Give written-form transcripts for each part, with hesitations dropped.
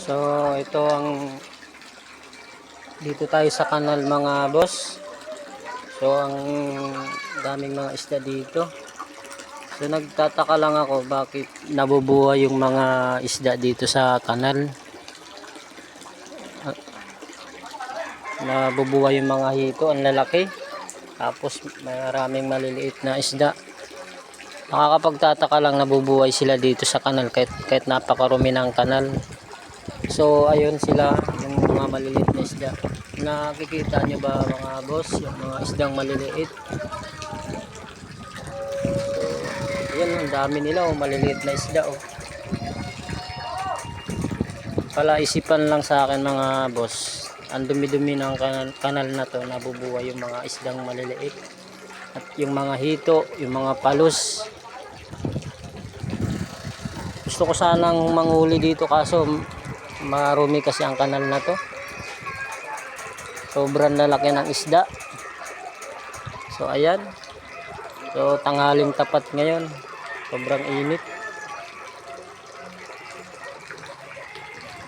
So ito ang dito tayo sa kanal mga boss. So ang daming mga isda dito. So nagtataka lang ako bakit nabubuhay yung mga isda dito sa kanal. Nabubuhay yung mga hito, ang lalaki. Tapos maraming maliliit na isda. Nakakapagtataka lang nabubuhay sila dito sa kanal kahit napakarumi ng kanal. So ayun sila, yung mga maliliit na isda. Nakikita nyo ba mga boss, yung mga isdang maliliit? So ayun, ang dami nila maliliit na isda Palaisipan lang sa akin mga boss, ang dumi-dumi ng kanal na to, nabubuhay yung mga isdang maliliit. At yung mga hito, yung mga palos. Gusto ko sanang manghuli dito kaso marumi kasi ang kanal na to. Sobrang lalaki ng isda. So ayan. So tanghaling tapat ngayon. Sobrang init.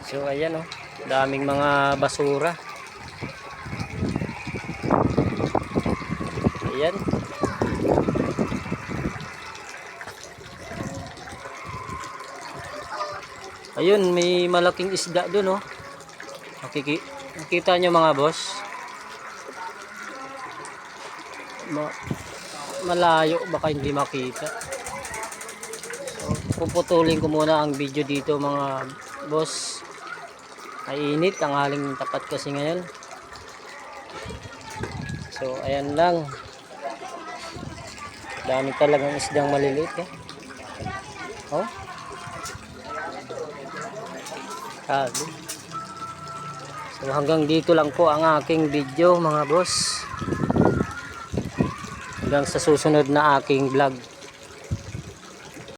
So ayan daming mga basura. Ayan. Ayun, may malaking isda dun Nakita nyo mga boss. Malayo, baka hindi makita. So, puputulin ko muna ang video dito mga boss. Ay init, ang haling tapat kasi ngayon. So ayan lang. Dami talagang isdang maliliit So hanggang dito lang po ang aking video mga boss. Hanggang sa susunod na aking vlog.